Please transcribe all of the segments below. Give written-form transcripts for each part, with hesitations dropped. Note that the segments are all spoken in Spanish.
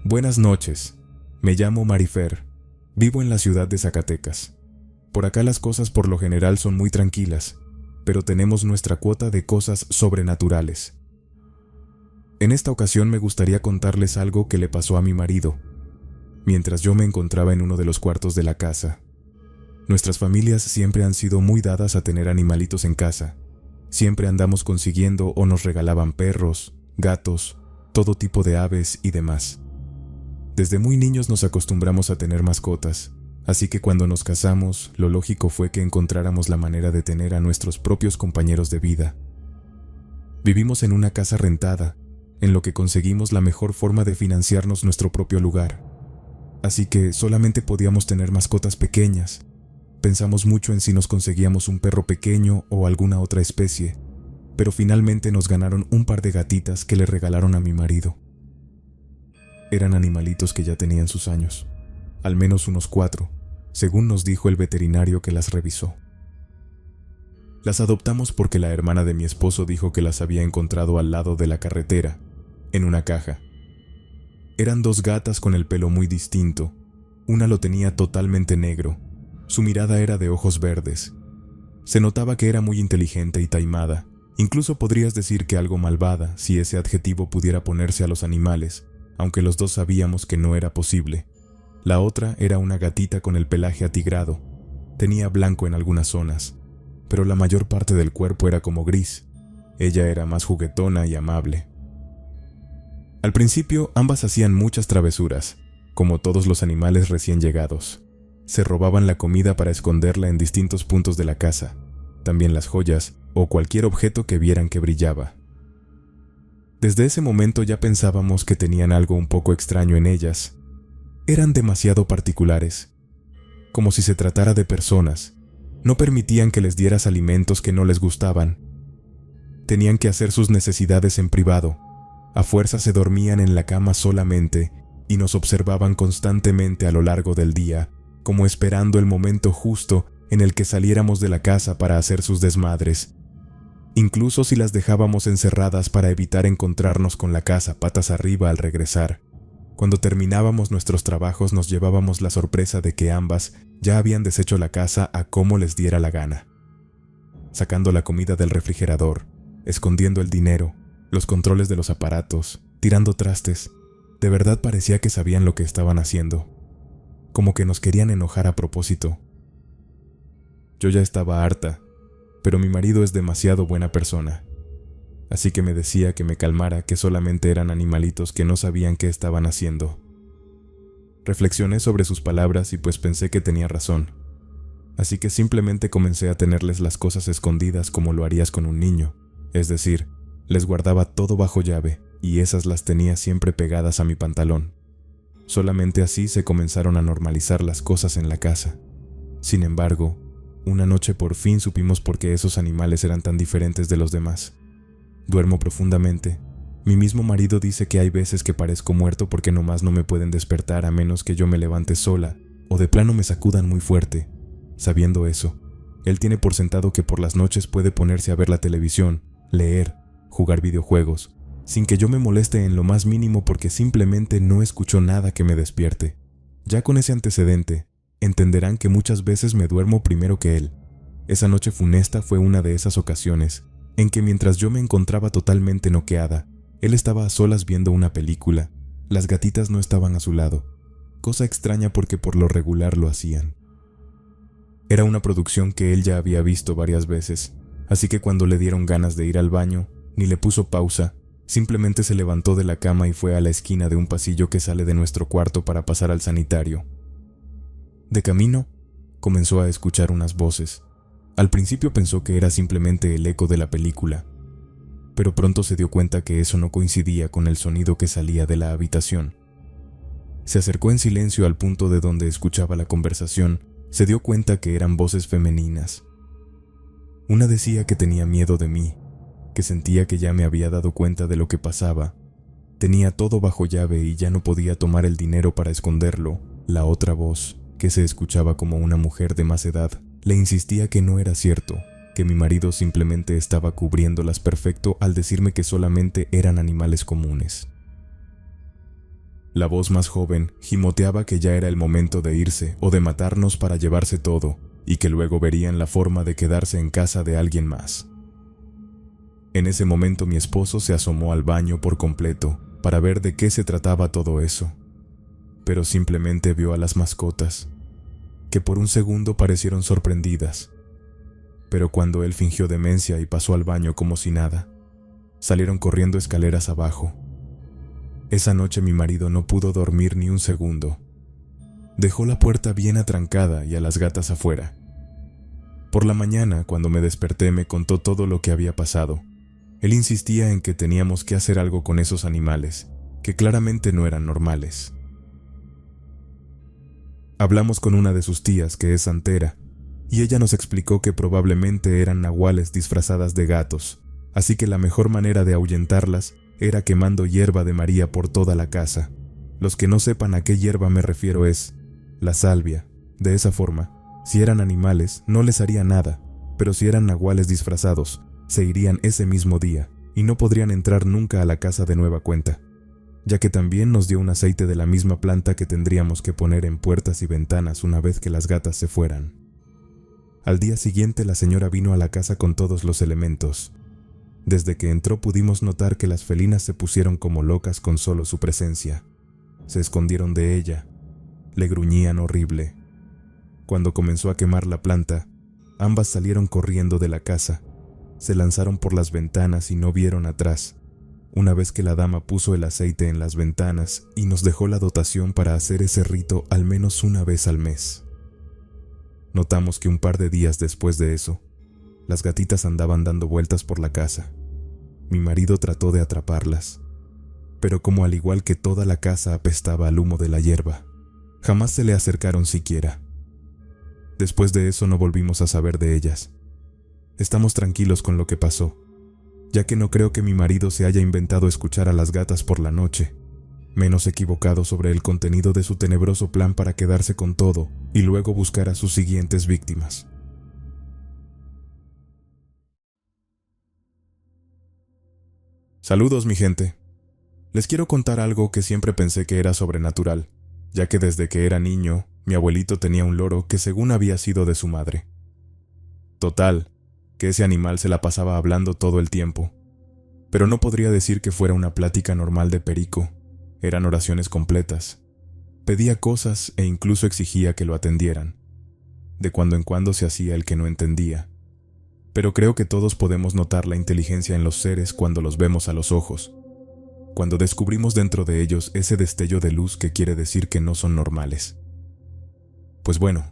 Buenas noches, me llamo Marifer, vivo en la ciudad de Zacatecas. Por acá las cosas por lo general son muy tranquilas, pero tenemos nuestra cuota de cosas sobrenaturales. En esta ocasión me gustaría contarles algo que le pasó a mi marido, mientras yo me encontraba en uno de los cuartos de la casa. Nuestras familias siempre han sido muy dadas a tener animalitos en casa. Siempre andamos consiguiendo o nos regalaban perros, gatos, todo tipo de aves y demás. Desde muy niños nos acostumbramos a tener mascotas, así que cuando nos casamos, lo lógico fue que encontráramos la manera de tener a nuestros propios compañeros de vida. Vivimos en una casa rentada, en lo que conseguimos la mejor forma de financiarnos nuestro propio lugar. Así que solamente podíamos tener mascotas pequeñas. Pensamos mucho en si nos conseguíamos un perro pequeño o alguna otra especie, pero finalmente nos ganaron un par de gatitas que le regalaron a mi marido. Eran animalitos que ya tenían sus años, al menos unos 4, según nos dijo el veterinario que las revisó. Las adoptamos porque la hermana de mi esposo dijo que las había encontrado al lado de la carretera, en una caja. Eran 2 gatas con el pelo muy distinto. Una lo tenía totalmente negro. Su mirada era de ojos verdes. Se notaba que era muy inteligente y taimada. Incluso podrías decir que algo malvada, si ese adjetivo pudiera ponerse a los animales, aunque los dos sabíamos que no era posible. La otra era una gatita con el pelaje atigrado. Tenía blanco en algunas zonas, pero la mayor parte del cuerpo era como gris. Ella era más juguetona y amable. Al principio, ambas hacían muchas travesuras, como todos los animales recién llegados. Se robaban la comida para esconderla en distintos puntos de la casa, también las joyas o cualquier objeto que vieran que brillaba. Desde ese momento ya pensábamos que tenían algo un poco extraño en ellas. Eran demasiado particulares, como si se tratara de personas. No permitían que les dieras alimentos que no les gustaban. Tenían que hacer sus necesidades en privado. A fuerza se dormían en la cama solamente y nos observaban constantemente a lo largo del día, como esperando el momento justo en el que saliéramos de la casa para hacer sus desmadres. Incluso si las dejábamos encerradas para evitar encontrarnos con la casa patas arriba al regresar. Cuando terminábamos nuestros trabajos nos llevábamos la sorpresa de que ambas ya habían deshecho la casa a como les diera la gana. Sacando la comida del refrigerador, escondiendo el dinero, los controles de los aparatos, tirando trastes. De verdad parecía que sabían lo que estaban haciendo. Como que nos querían enojar a propósito. Yo ya estaba harta, pero mi marido es demasiado buena persona. Así que me decía que me calmara, que solamente eran animalitos que no sabían qué estaban haciendo. Reflexioné sobre sus palabras y pues pensé que tenía razón. Así que simplemente comencé a tenerles las cosas escondidas como lo harías con un niño. Es decir, les guardaba todo bajo llave y esas las tenía siempre pegadas a mi pantalón. Solamente así se comenzaron a normalizar las cosas en la casa. Sin embargo, una noche por fin supimos por qué esos animales eran tan diferentes de los demás. Duermo profundamente. Mi mismo marido dice que hay veces que parezco muerto porque nomás no me pueden despertar a menos que yo me levante sola o de plano me sacudan muy fuerte. Sabiendo eso, él tiene por sentado que por las noches puede ponerse a ver la televisión, leer, jugar videojuegos, sin que yo me moleste en lo más mínimo porque simplemente no escucho nada que me despierte. Ya con ese antecedente, entenderán que muchas veces me duermo primero que él. Esa noche funesta fue una de esas ocasiones en que mientras yo me encontraba totalmente noqueada, él estaba a solas viendo una película. Las gatitas no estaban a su lado, cosa extraña porque por lo regular lo hacían. Era una producción que él ya había visto varias veces, así que cuando le dieron ganas de ir al baño, ni le puso pausa, simplemente se levantó de la cama y fue a la esquina de un pasillo que sale de nuestro cuarto para pasar al sanitario. De camino, comenzó a escuchar unas voces. Al principio pensó que era simplemente el eco de la película, pero pronto se dio cuenta que eso no coincidía con el sonido que salía de la habitación. Se acercó en silencio al punto de donde escuchaba la conversación, se dio cuenta que eran voces femeninas. Una decía que tenía miedo de mí, que sentía que ya me había dado cuenta de lo que pasaba. Tenía todo bajo llave y ya no podía tomar el dinero para esconderlo. La otra voz, que se escuchaba como una mujer de más edad, le insistía que no era cierto, que mi marido simplemente estaba cubriéndolas perfecto al decirme que solamente eran animales comunes. La voz más joven gimoteaba que ya era el momento de irse o de matarnos para llevarse todo, y que luego verían la forma de quedarse en casa de alguien más. En ese momento mi esposo se asomó al baño por completo para ver de qué se trataba todo eso, pero simplemente vio a las mascotas, que por un segundo parecieron sorprendidas, pero cuando él fingió demencia y pasó al baño como si nada, salieron corriendo escaleras abajo. Esa noche mi marido no pudo dormir ni un segundo. Dejó la puerta bien atrancada y a las gatas afuera. Por la mañana, cuando me desperté, me contó todo lo que había pasado. Él insistía en que teníamos que hacer algo con esos animales, que claramente no eran normales. Hablamos con una de sus tías, que es santera, y ella nos explicó que probablemente eran nahuales disfrazadas de gatos, así que la mejor manera de ahuyentarlas era quemando hierba de María por toda la casa. Los que no sepan a qué hierba me refiero es la salvia. De esa forma, si eran animales, no les haría nada, pero si eran nahuales disfrazados, se irían ese mismo día y no podrían entrar nunca a la casa de nueva cuenta, ya que también nos dio un aceite de la misma planta que tendríamos que poner en puertas y ventanas una vez que las gatas se fueran. Al día siguiente la señora vino a la casa con todos los elementos. Desde que entró pudimos notar que las felinas se pusieron como locas con solo su presencia. Se escondieron de ella, le gruñían horrible. Cuando comenzó a quemar la planta, ambas salieron corriendo de la casa, se lanzaron por las ventanas y no vieron atrás. Una vez que la dama puso el aceite en las ventanas y nos dejó la dotación para hacer ese rito al menos una vez al mes. Notamos que un par de días después de eso, las gatitas andaban dando vueltas por la casa. Mi marido trató de atraparlas, pero como al igual que toda la casa apestaba al humo de la hierba, jamás se le acercaron siquiera. Después de eso no volvimos a saber de ellas. Estamos tranquilos con lo que pasó, ya que no creo que mi marido se haya inventado escuchar a las gatas por la noche, menos equivocado sobre el contenido de su tenebroso plan para quedarse con todo y luego buscar a sus siguientes víctimas. Saludos, mi gente. Les quiero contar algo que siempre pensé que era sobrenatural, ya que desde que era niño, mi abuelito tenía un loro que según había sido de su madre. Total, que ese animal se la pasaba hablando todo el tiempo, pero no podría decir que fuera una plática normal de perico. Eran oraciones completas. Pedía cosas e incluso exigía que lo atendieran. De cuando en cuando se hacía el que no entendía. Pero creo que todos podemos notar la inteligencia en los seres cuando los vemos a los ojos, cuando descubrimos dentro de ellos ese destello de luz que quiere decir que no son normales. Pues bueno,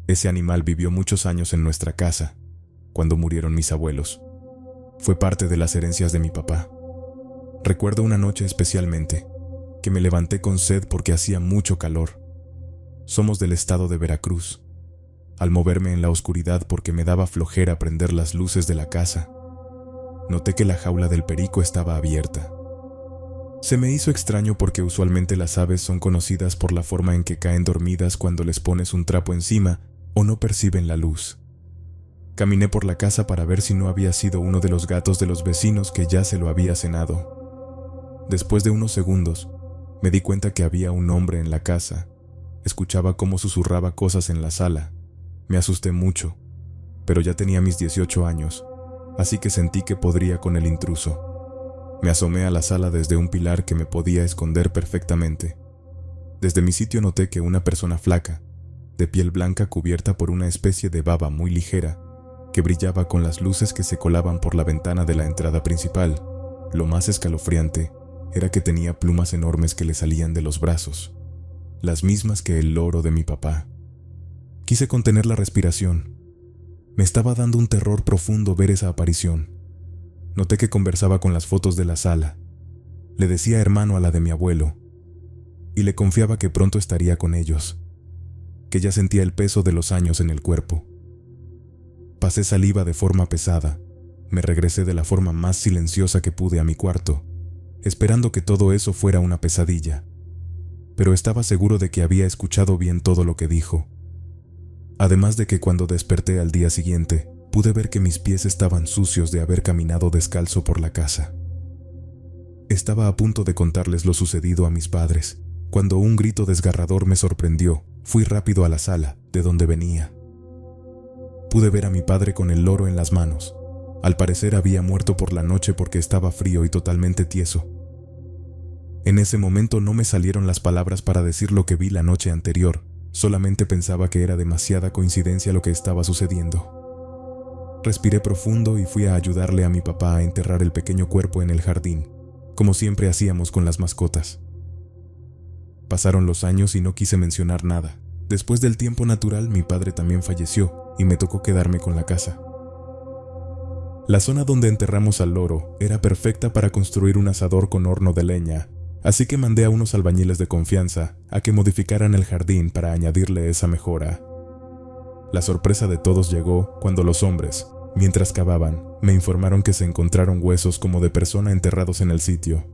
ese animal vivió muchos años en nuestra casa, cuando murieron mis abuelos. Fue parte de las herencias de mi papá. Recuerdo una noche especialmente, que me levanté con sed porque hacía mucho calor. Somos del estado de Veracruz. Al moverme en la oscuridad porque me daba flojera prender las luces de la casa, noté que la jaula del perico estaba abierta. Se me hizo extraño porque usualmente las aves son conocidas por la forma en que caen dormidas cuando les pones un trapo encima o no perciben la luz. Caminé por la casa para ver si no había sido uno de los gatos de los vecinos que ya se lo había cenado. Después de unos segundos, me di cuenta que había un hombre en la casa. Escuchaba cómo susurraba cosas en la sala. Me asusté mucho, pero ya tenía mis 18 años, así que sentí que podría con el intruso. Me asomé a la sala desde un pilar que me podía esconder perfectamente. Desde mi sitio noté que una persona flaca, de piel blanca cubierta por una especie de baba muy ligera, que brillaba con las luces que se colaban por la ventana de la entrada principal. Lo más escalofriante era que tenía plumas enormes que le salían de los brazos, las mismas que el loro de mi papá. Quise contener la respiración. Me estaba dando un terror profundo ver esa aparición. Noté que conversaba con las fotos de la sala. Le decía hermano a la de mi abuelo, y le confiaba que pronto estaría con ellos, que ya sentía el peso de los años en el cuerpo. Pasé saliva de forma pesada. Me regresé de la forma más silenciosa que pude a mi cuarto, esperando que todo eso fuera una pesadilla. Pero estaba seguro de que había escuchado bien todo lo que dijo. Además de que cuando desperté al día siguiente, pude ver que mis pies estaban sucios de haber caminado descalzo por la casa. Estaba a punto de contarles lo sucedido a mis padres, Cuando un grito desgarrador me sorprendió, fui rápido a la sala, de donde venía. Pude ver a mi padre con el loro en las manos. Al parecer había muerto por la noche porque estaba frío y totalmente tieso. En ese momento no me salieron las palabras para decir lo que vi la noche anterior, solamente pensaba que era demasiada coincidencia lo que estaba sucediendo. Respiré profundo y fui a ayudarle a mi papá a enterrar el pequeño cuerpo en el jardín, como siempre hacíamos con las mascotas. Pasaron los años y no quise mencionar nada. Después del tiempo natural, mi padre también falleció y me tocó quedarme con la casa. La zona donde enterramos al loro era perfecta para construir un asador con horno de leña, así que mandé a unos albañiles de confianza a que modificaran el jardín para añadirle esa mejora. La sorpresa de todos llegó cuando los hombres, mientras cavaban, me informaron que se encontraron huesos como de persona enterrados en el sitio.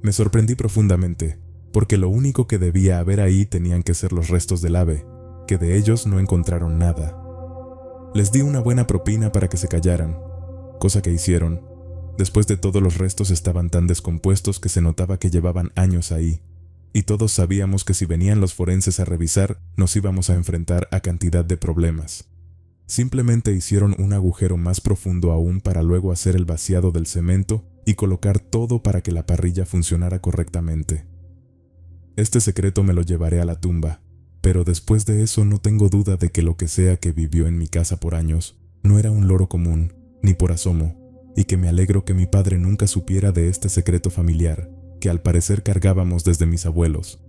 Me sorprendí profundamente, porque lo único que debía haber ahí tenían que ser los restos del ave, que de ellos no encontraron nada. Les di una buena propina para que se callaran, cosa que hicieron. Después de todo, los restos estaban tan descompuestos que se notaba que llevaban años ahí, y todos sabíamos que si venían los forenses a revisar, nos íbamos a enfrentar a cantidad de problemas. Simplemente hicieron un agujero más profundo aún para luego hacer el vaciado del cemento y colocar todo para que la parrilla funcionara correctamente. Este secreto me lo llevaré a la tumba, pero después de eso no tengo duda de que lo que sea que vivió en mi casa por años no era un loro común, ni por asomo, y que me alegro que mi padre nunca supiera de este secreto familiar que al parecer cargábamos desde mis abuelos,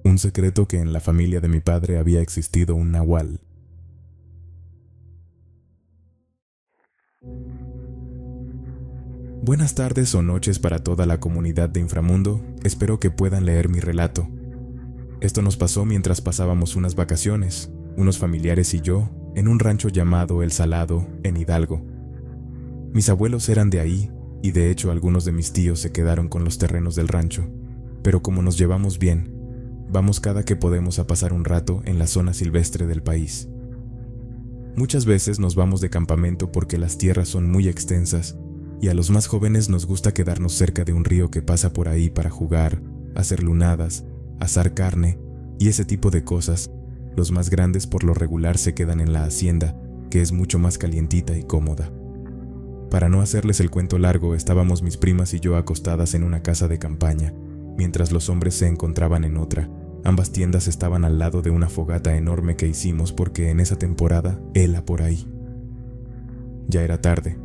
un secreto que en la familia de mi padre había existido un nahual. Buenas tardes o noches para toda la comunidad de Inframundo, espero que puedan leer mi relato. Esto nos pasó mientras pasábamos unas vacaciones, unos familiares y yo, en un rancho llamado El Salado, en Hidalgo. Mis abuelos eran de ahí, y de hecho algunos de mis tíos se quedaron con los terrenos del rancho, pero como nos llevamos bien, vamos cada que podemos a pasar un rato en la zona silvestre del país. Muchas veces nos vamos de campamento porque las tierras son muy extensas, y a los más jóvenes nos gusta quedarnos cerca de un río que pasa por ahí para jugar, hacer lunadas, asar carne y ese tipo de cosas. Los más grandes por lo regular se quedan en la hacienda, que es mucho más calientita y cómoda. Para no hacerles el cuento largo, estábamos mis primas y yo acostadas en una casa de campaña, mientras los hombres se encontraban en otra. Ambas tiendas estaban al lado de una fogata enorme que hicimos porque en esa temporada hela por ahí. Ya era tarde.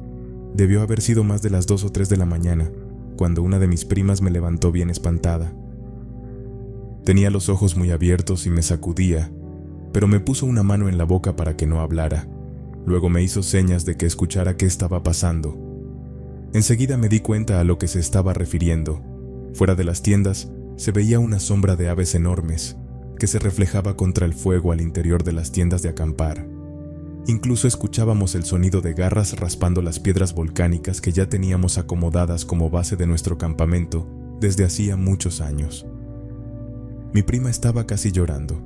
Debió haber sido más de las 2 o 3 de la mañana, cuando una de mis primas me levantó bien espantada. Tenía los ojos muy abiertos y me sacudía, pero me puso una mano en la boca para que no hablara. Luego me hizo señas de que escuchara qué estaba pasando. Enseguida me di cuenta a lo que se estaba refiriendo. Fuera de las tiendas se veía una sombra de aves enormes que se reflejaba contra el fuego al interior de las tiendas de acampar. Incluso escuchábamos el sonido de garras raspando las piedras volcánicas que ya teníamos acomodadas como base de nuestro campamento desde hacía muchos años. Mi prima estaba casi llorando.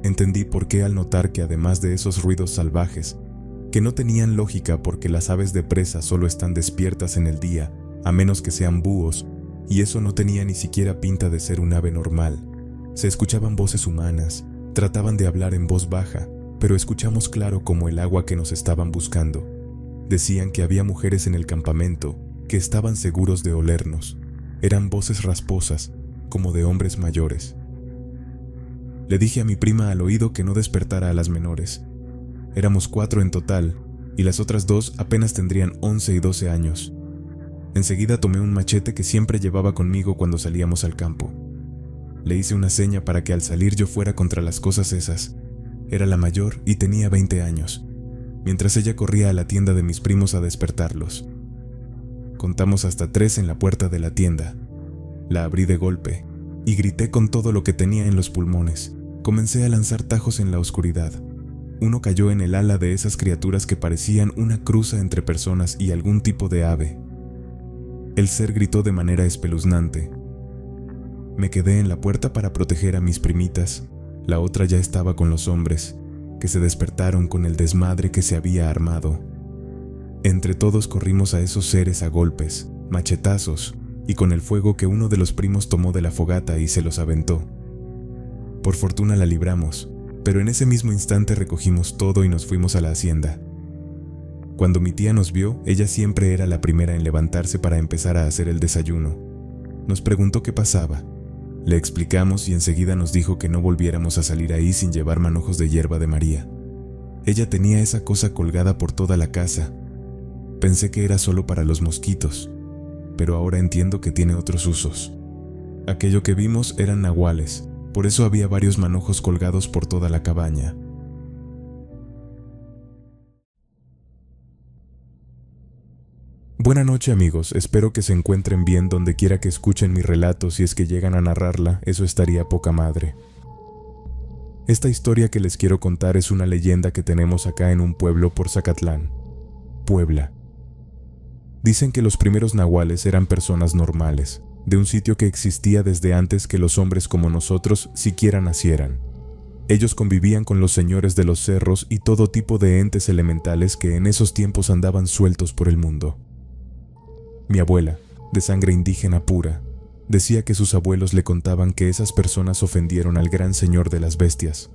Entendí por qué al notar que además de esos ruidos salvajes, que no tenían lógica porque las aves de presa solo están despiertas en el día, a menos que sean búhos, y eso no tenía ni siquiera pinta de ser un ave normal. Se escuchaban voces humanas, trataban de hablar en voz baja, pero escuchamos claro como el agua que nos estaban buscando. Decían que había mujeres en el campamento que estaban seguros de olernos. Eran voces rasposas, como de hombres mayores. Le dije a mi prima al oído que no despertara a las menores. Éramos 4 en total, y las otras 2 apenas tendrían 11 y 12 años. Enseguida tomé un machete que siempre llevaba conmigo cuando salíamos al campo. Le hice una seña para que al salir yo fuera contra las cosas esas. Era la mayor y tenía 20 años, mientras ella corría a la tienda de mis primos a despertarlos. Contamos hasta 3 en la puerta de la tienda. La abrí de golpe y grité con todo lo que tenía en los pulmones. Comencé a lanzar tajos en la oscuridad. Uno cayó en el ala de esas criaturas que parecían una cruza entre personas y algún tipo de ave. El ser gritó de manera espeluznante. Me quedé en la puerta para proteger a mis primitas. La otra ya estaba con los hombres, que se despertaron con el desmadre que se había armado. Entre todos corrimos a esos seres a golpes, machetazos, y con el fuego que uno de los primos tomó de la fogata y se los aventó. Por fortuna la libramos, pero en ese mismo instante recogimos todo y nos fuimos a la hacienda. Cuando mi tía nos vio, ella siempre era la primera en levantarse para empezar a hacer el desayuno. Nos preguntó qué pasaba. Le explicamos y enseguida nos dijo que no volviéramos a salir ahí sin llevar manojos de hierba de María. Ella tenía esa cosa colgada por toda la casa. Pensé que era solo para los mosquitos, pero ahora entiendo que tiene otros usos. Aquello que vimos eran nahuales, por eso había varios manojos colgados por toda la cabaña. Buenas noches, amigos, espero que se encuentren bien donde quiera que escuchen mi relato. Si es que llegan a narrarla, eso estaría poca madre. Esta historia que les quiero contar es una leyenda que tenemos acá en un pueblo por Zacatlán, Puebla. Dicen que los primeros nahuales eran personas normales, de un sitio que existía desde antes que los hombres como nosotros siquiera nacieran. Ellos convivían con los señores de los cerros y todo tipo de entes elementales que en esos tiempos andaban sueltos por el mundo. Mi abuela, de sangre indígena pura, decía que sus abuelos le contaban que esas personas ofendieron al gran señor de las bestias,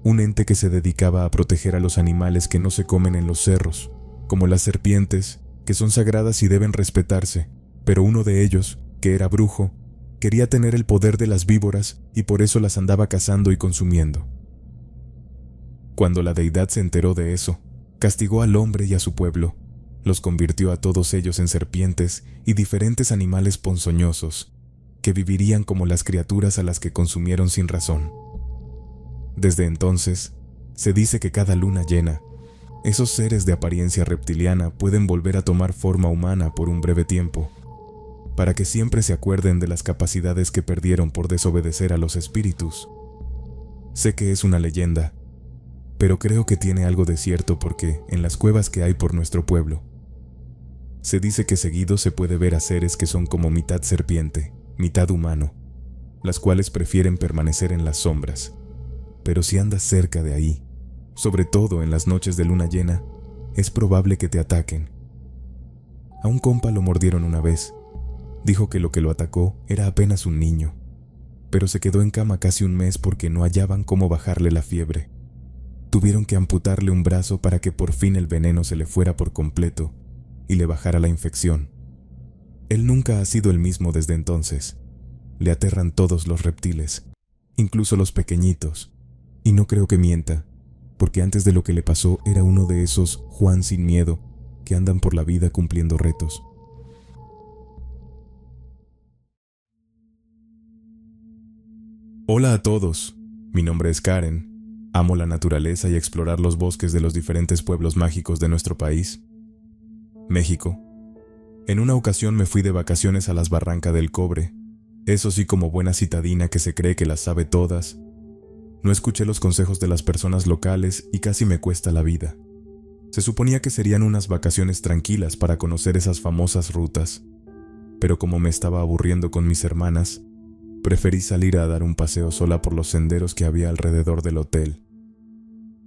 un ente que se dedicaba a proteger a los animales que no se comen en los cerros, como las serpientes, que son sagradas y deben respetarse, pero uno de ellos, que era brujo, quería tener el poder de las víboras y por eso las andaba cazando y consumiendo. Cuando la deidad se enteró de eso, castigó al hombre y a su pueblo, los convirtió a todos ellos en serpientes y diferentes animales ponzoñosos, que vivirían como las criaturas a las que consumieron sin razón. Desde entonces, se dice que cada luna llena, esos seres de apariencia reptiliana pueden volver a tomar forma humana por un breve tiempo, para que siempre se acuerden de las capacidades que perdieron por desobedecer a los espíritus. Sé que es una leyenda, pero creo que tiene algo de cierto porque, en las cuevas que hay por nuestro pueblo, se dice que seguido se puede ver a seres que son como mitad serpiente, mitad humano, las cuales prefieren permanecer en las sombras. Pero si andas cerca de ahí, sobre todo en las noches de luna llena, es probable que te ataquen. A un compa lo mordieron una vez. Dijo que lo que lo atacó era apenas un niño, pero se quedó en cama casi un mes porque no hallaban cómo bajarle la fiebre. Tuvieron que amputarle un brazo para que por fin el veneno se le fuera por completo y le bajara la infección. Él nunca ha sido el mismo desde entonces. Le aterran todos los reptiles, incluso los pequeñitos, y no creo que mienta, porque antes de lo que le pasó era uno de esos Juan sin miedo que andan por la vida cumpliendo retos. Hola a todos, mi nombre es Karen. Amo la naturaleza y explorar los bosques de los diferentes pueblos mágicos de nuestro país, México. En una ocasión me fui de vacaciones a las Barrancas del Cobre, eso sí, como buena citadina que se cree que las sabe todas. No escuché los consejos de las personas locales y casi me cuesta la vida. Se suponía que serían unas vacaciones tranquilas para conocer esas famosas rutas, pero como me estaba aburriendo con mis hermanas, preferí salir a dar un paseo sola por los senderos que había alrededor del hotel.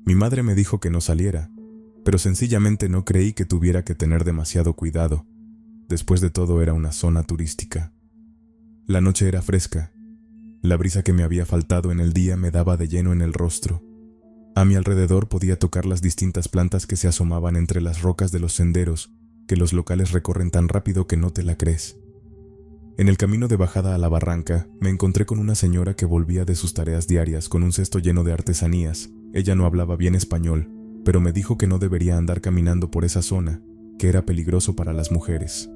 Mi madre me dijo que no saliera, pero sencillamente no creí que tuviera que tener demasiado cuidado. Después de todo era una zona turística. La noche era fresca. La brisa que me había faltado en el día me daba de lleno en el rostro. A mi alrededor podía tocar las distintas plantas que se asomaban entre las rocas de los senderos que los locales recorren tan rápido que no te la crees. En el camino de bajada a la barranca, me encontré con una señora que volvía de sus tareas diarias con un cesto lleno de artesanías. Ella no hablaba bien español, pero me dijo que no debería andar caminando por esa zona, que era peligroso para las mujeres.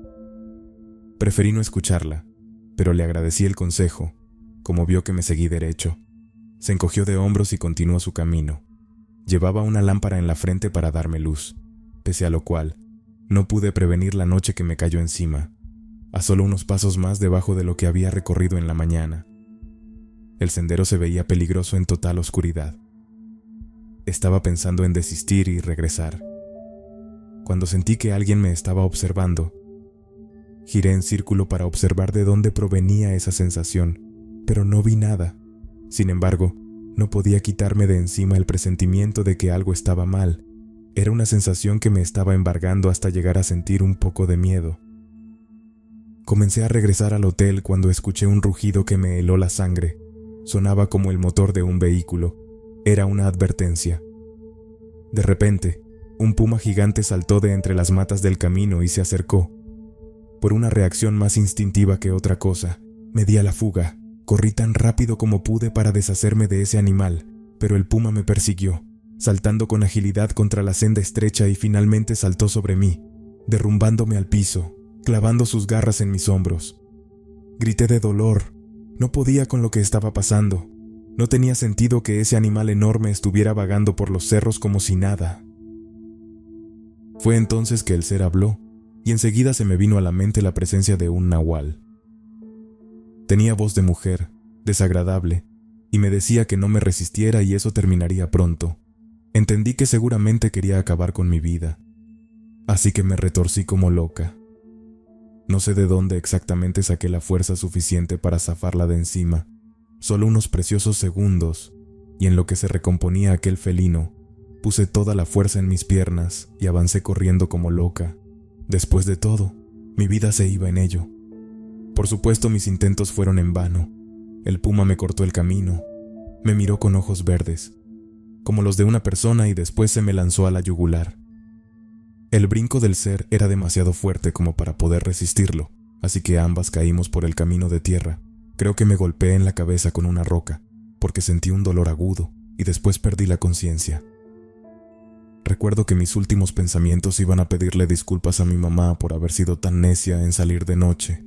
Preferí no escucharla, pero le agradecí el consejo. Como vio que me seguí derecho, se encogió de hombros y continuó su camino. Llevaba una lámpara en la frente para darme luz, pese a lo cual, no pude prevenir la noche que me cayó encima, a solo unos pasos más debajo de lo que había recorrido en la mañana. El sendero se veía peligroso en total oscuridad. Estaba pensando en desistir y regresar, cuando sentí que alguien me estaba observando. Giré en círculo para observar de dónde provenía esa sensación, pero no vi nada. Sin embargo, no podía quitarme de encima el presentimiento de que algo estaba mal. Era una sensación que me estaba embargando hasta llegar a sentir un poco de miedo. Comencé a regresar al hotel cuando escuché un rugido que me heló la sangre. Sonaba como el motor de un vehículo. Era una advertencia. De repente, un puma gigante saltó de entre las matas del camino y se acercó. Por una reacción más instintiva que otra cosa, me di a la fuga. Corrí tan rápido como pude para deshacerme de ese animal, pero el puma me persiguió, saltando con agilidad contra la senda estrecha y finalmente saltó sobre mí, derrumbándome al piso, clavando sus garras en mis hombros. Grité de dolor. No podía con lo que estaba pasando. No tenía sentido que ese animal enorme estuviera vagando por los cerros como si nada. Fue entonces que el ser habló, y enseguida se me vino a la mente la presencia de un nahual. Tenía voz de mujer, desagradable, y me decía que no me resistiera y eso terminaría pronto. Entendí que seguramente quería acabar con mi vida, así que me retorcí como loca. No sé de dónde exactamente saqué la fuerza suficiente para zafarla de encima, solo unos preciosos segundos, y en lo que se recomponía aquel felino, puse toda la fuerza en mis piernas y avancé corriendo como loca. Después de todo, mi vida se iba en ello. Por supuesto, mis intentos fueron en vano. El puma me cortó el camino, me miró con ojos verdes, como los de una persona, y después se me lanzó a la yugular. El brinco del ser era demasiado fuerte como para poder resistirlo, así que ambas caímos por el camino de tierra. Creo que me golpeé en la cabeza con una roca, porque sentí un dolor agudo y después perdí la conciencia. Recuerdo que mis últimos pensamientos iban a pedirle disculpas a mi mamá por haber sido tan necia en salir de noche.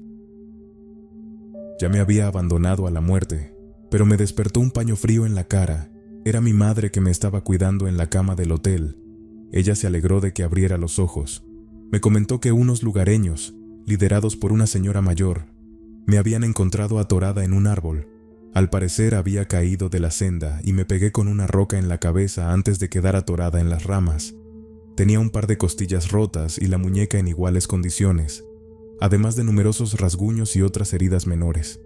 Ya me había abandonado a la muerte, pero me despertó un paño frío en la cara. Era mi madre que me estaba cuidando en la cama del hotel. Ella se alegró de que abriera los ojos. Me comentó que unos lugareños, liderados por una señora mayor, me habían encontrado atorada en un árbol. Al parecer había caído de la senda y me pegué con una roca en la cabeza antes de quedar atorada en las ramas. Tenía un par de costillas rotas y la muñeca en iguales condiciones, además de numerosos rasguños y otras heridas menores.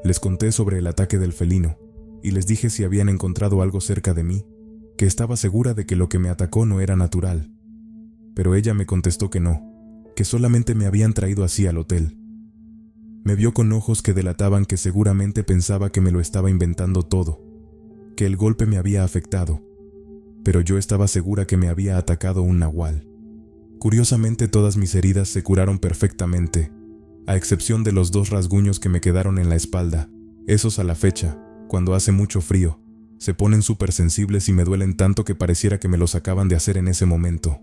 Les conté sobre el ataque del felino y les dije si habían encontrado algo cerca de mí, que estaba segura de que lo que me atacó no era natural. Pero ella me contestó que no, que solamente me habían traído así al hotel. Me vio con ojos que delataban que seguramente pensaba que me lo estaba inventando todo, que el golpe me había afectado, pero yo estaba segura que me había atacado un nahual. Curiosamente, todas mis heridas se curaron perfectamente, a excepción de los 2 rasguños que me quedaron en la espalda. Esos a la fecha, cuando hace mucho frío, se ponen súper sensibles y me duelen tanto que pareciera que me los acaban de hacer en ese momento.